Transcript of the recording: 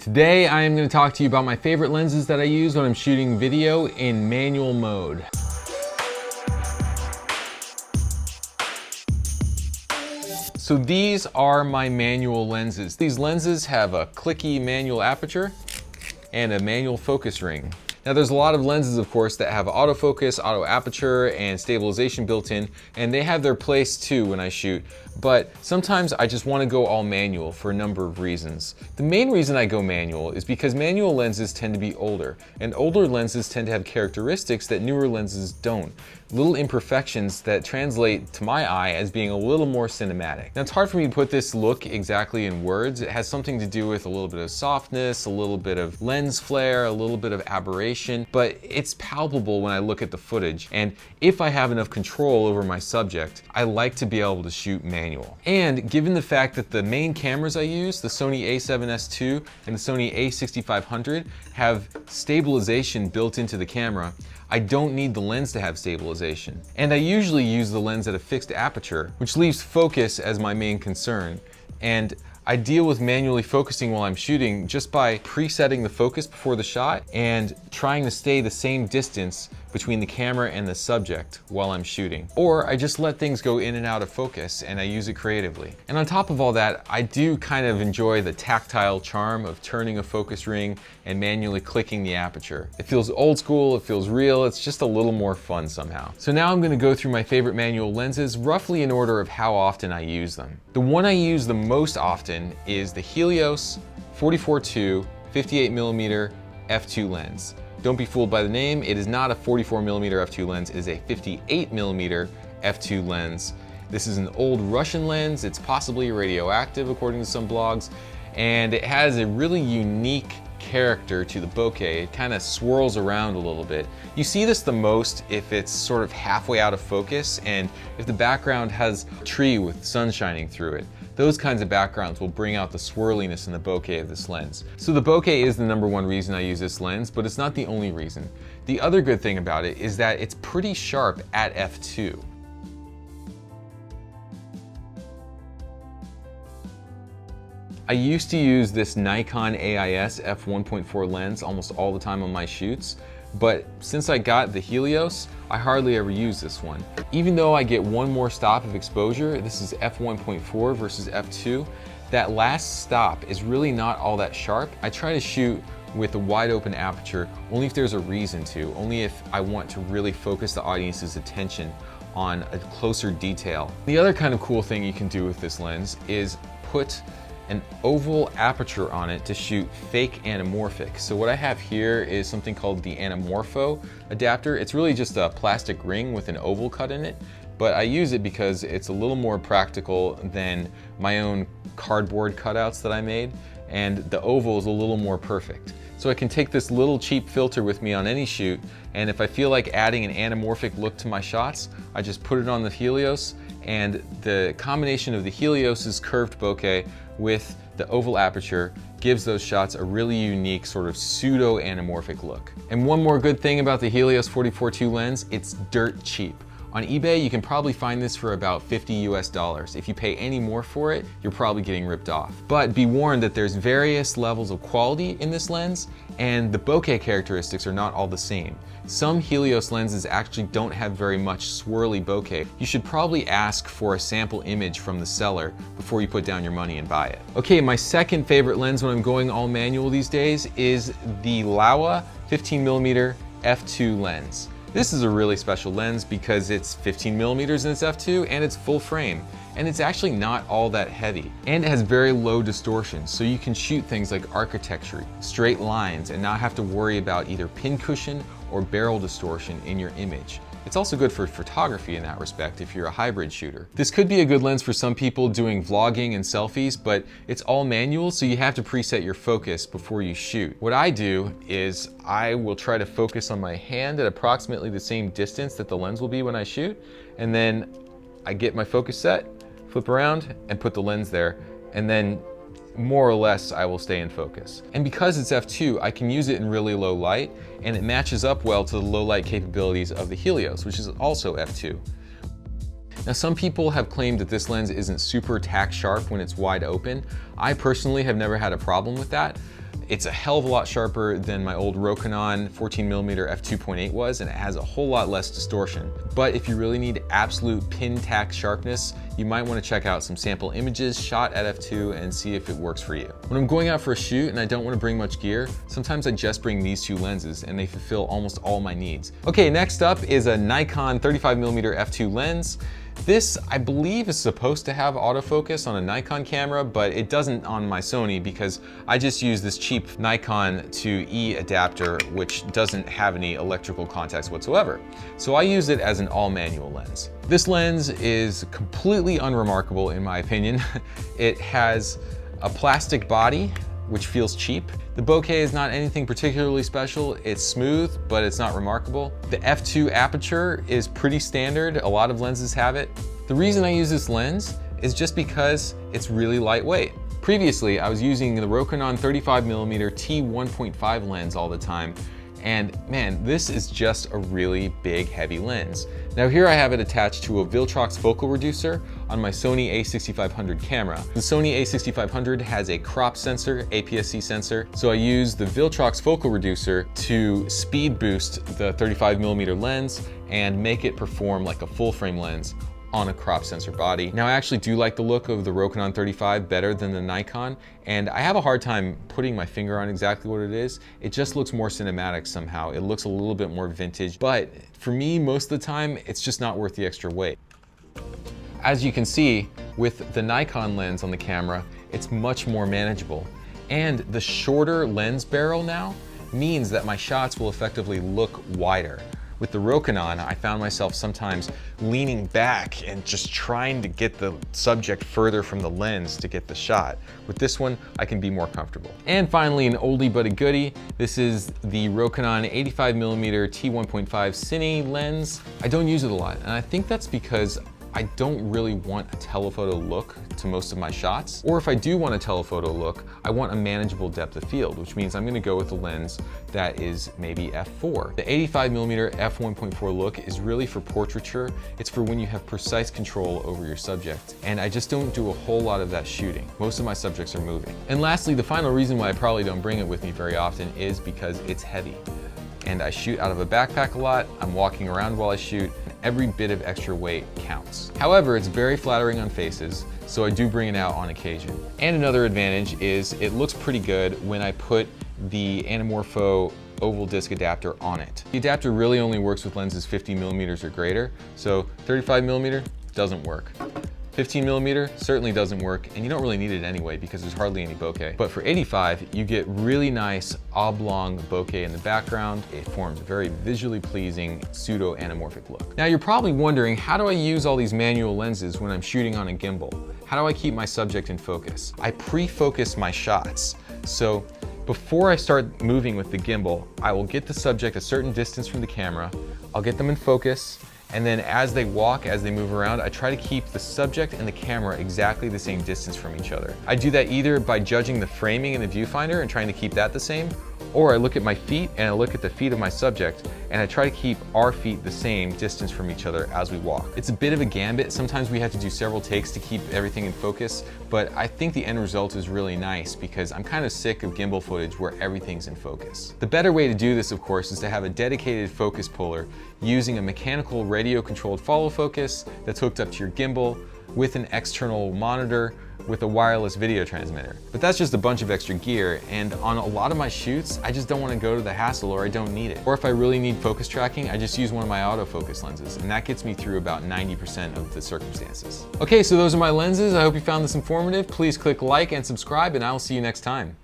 Today I am going to talk to you about my favorite lenses that I use when I'm shooting video in manual mode. So these are my manual lenses. These lenses have a clicky manual aperture and a manual focus ring. Now there's a lot of lenses, of course, that have autofocus, auto aperture, and stabilization built in, and they have their place too when I shoot. But sometimes I just want to go all manual for a number of reasons. The main reason I go manual is because manual lenses tend to be older, and older lenses tend to have characteristics that newer lenses don't. Little imperfections that translate to my eye as being a little more cinematic. Now it's hard for me to put this look exactly in words. It has something to do with a little bit of softness, a little bit of lens flare, a little bit of aberration, but it's palpable when I look at the footage. And if I have enough control over my subject, I like to be able to shoot manual. And given the fact that the main cameras I use, the Sony a7S II and the Sony a6500, have stabilization built into the camera, I don't need the lens to have stabilization. And I usually use the lens at a fixed aperture, which leaves focus as my main concern. And I deal with manually focusing while I'm shooting just by presetting the focus before the shot and trying to stay the same distance between the camera and the subject while I'm shooting. Or I just let things go in and out of focus and I use it creatively. And on top of all that, I do kind of enjoy the tactile charm of turning a focus ring and manually clicking the aperture. It feels old school, it feels real, it's just a little more fun somehow. So now I'm gonna go through my favorite manual lenses roughly in order of how often I use them. The one I use the most often is the HELIOS 44-2 58mm f2 lens. Don't be fooled by the name, it is not a 44mm f2 lens, it is a 58mm f2 lens. This is an old Russian lens, it's possibly radioactive according to some blogs, and it has a really unique character to the bokeh. It kind of swirls around a little bit. You see this the most if it's sort of halfway out of focus and if the background has a tree with sun shining through it. Those kinds of backgrounds will bring out the swirliness in the bokeh of this lens. So the bokeh is the #1 reason I use this lens, but it's not the only reason. The other good thing about it is that it's pretty sharp at f2. I used to use this Nikon AIS f1.4 lens almost all the time on my shoots, but since I got the HELIOS, I hardly ever use this one. Even though I get one more stop of exposure, this is f1.4 versus f2, that last stop is really not all that sharp. I try to shoot with a wide open aperture only if there's a reason to, only if I want to really focus the audience's attention on a closer detail. The other kind of cool thing you can do with this lens is put an oval aperture on it to shoot fake anamorphic. So what I have here is something called the ANAMORFAUX adapter. It's really just a plastic ring with an oval cut in it, but I use it because it's a little more practical than my own cardboard cutouts that I made, and the oval is a little more perfect. So I can take this little cheap filter with me on any shoot, and if I feel like adding an anamorphic look to my shots, I just put it on the HELIOS, and the combination of the HELIOS's curved bokeh with the oval aperture gives those shots a really unique sort of pseudo anamorphic look. And one more good thing about the HELIOS 44-2 lens, it's dirt cheap. On eBay, you can probably find this for about $50 US. If you pay any more for it, you're probably getting ripped off. But be warned that there's various levels of quality in this lens, and the bokeh characteristics are not all the same. Some HELIOS lenses actually don't have very much swirly bokeh. You should probably ask for a sample image from the seller before you put down your money and buy it. Okay, my second favorite lens when I'm going all manual these days is the LAOWA 15mm f2 lens. This is a really special lens because it's 15mm in its f2 and it's full frame. And it's actually not all that heavy. And it has very low distortion, so you can shoot things like architecture, straight lines, and not have to worry about either pincushion or barrel distortion in your image. It's also good for photography in that respect if you're a hybrid shooter. This could be a good lens for some people doing vlogging and selfies, but it's all manual, so you have to preset your focus before you shoot. What I do is I will try to focus on my hand at approximately the same distance that the lens will be when I shoot, and then I get my focus set, flip around, and put the lens there, and then more or less I will stay in focus. And because it's f2, I can use it in really low light, and it matches up well to the low light capabilities of the HELIOS, which is also f2. Now some people have claimed that this lens isn't super tack sharp when it's wide open. I personally have never had a problem with that. It's a hell of a lot sharper than my old ROKINON 14mm f2.8 was, and it has a whole lot less distortion. But if you really need absolute pin tack sharpness, you might want to check out some sample images shot at f2 and see if it works for you. When I'm going out for a shoot and I don't want to bring much gear, sometimes I just bring these two lenses and they fulfill almost all my needs. Okay, next up is a Nikon 35mm f2 lens. This, I believe, is supposed to have autofocus on a Nikon camera, but it doesn't on my Sony because I just use this cheap Nikon to E adapter, which doesn't have any electrical contacts whatsoever. So I use it as an all-manual lens. This lens is completely unremarkable in my opinion. It has a plastic body, which feels cheap. The bokeh is not anything particularly special. It's smooth, but it's not remarkable. The f2 aperture is pretty standard. A lot of lenses have it. The reason I use this lens is just because it's really lightweight. Previously, I was using the ROKINON 35mm t1.5 lens all the time. And man, this is just a really big, heavy lens. Now here I have it attached to a VILTROX focal reducer on my Sony a6500 camera. The Sony a6500 has a crop sensor, APS-C sensor, so I use the VILTROX focal reducer to speed boost the 35mm lens and make it perform like a full frame lens on a crop sensor body. Now I actually do like the look of the ROKINON 35 better than the Nikon, and I have a hard time putting my finger on exactly what it is. It just looks more cinematic somehow. It looks a little bit more vintage, but for me, most of the time, it's just not worth the extra weight. As you can see, with the Nikon lens on the camera, it's much more manageable. And the shorter lens barrel now means that my shots will effectively look wider. With the ROKINON, I found myself sometimes leaning back and just trying to get the subject further from the lens to get the shot. With this one, I can be more comfortable. And finally, an oldie but a goodie. This is the ROKINON 85mm t1.5 CINE lens. I don't use it a lot, and I think that's because I don't really want a telephoto look to most of my shots. Or if I do want a telephoto look, I want a manageable depth of field, which means I'm gonna go with a lens that is maybe f4. The 85mm f1.4 look is really for portraiture. It's for when you have precise control over your subject. And I just don't do a whole lot of that shooting. Most of my subjects are moving. And lastly, the final reason why I probably don't bring it with me very often is because it's heavy. And I shoot out of a backpack a lot, I'm walking around while I shoot, and every bit of extra weight counts. However, it's very flattering on faces, so I do bring it out on occasion. And another advantage is it looks pretty good when I put the ANAMORFAUX oval disc adapter on it. The adapter really only works with lenses 50mm or greater, so 35mm doesn't work. 15mm certainly doesn't work, and you don't really need it anyway because there's hardly any bokeh. But for 85, you get really nice oblong bokeh in the background. It forms a very visually pleasing pseudo-anamorphic look. Now you're probably wondering, how do I use all these manual lenses when I'm shooting on a gimbal? How do I keep my subject in focus? I pre-focus my shots. So before I start moving with the gimbal, I will get the subject a certain distance from the camera, I'll get them in focus, and then as they walk, as they move around, I try to keep the subject and the camera exactly the same distance from each other. I do that either by judging the framing in the viewfinder and trying to keep that the same, or I look at my feet and I look at the feet of my subject and I try to keep our feet the same distance from each other as we walk. It's a bit of a gambit. Sometimes we have to do several takes to keep everything in focus, but I think the end result is really nice because I'm kind of sick of gimbal footage where everything's in focus. The better way to do this, of course, is to have a dedicated focus puller using a mechanical radio-controlled follow focus that's hooked up to your gimbal with an external monitor with a wireless video transmitter. But that's just a bunch of extra gear, and on a lot of my shoots, I just don't want to go to the hassle or I don't need it. Or if I really need focus tracking, I just use one of my autofocus lenses, and that gets me through about 90% of the circumstances. Okay, so those are my lenses. I hope you found this informative. Please click like and subscribe, and I will see you next time.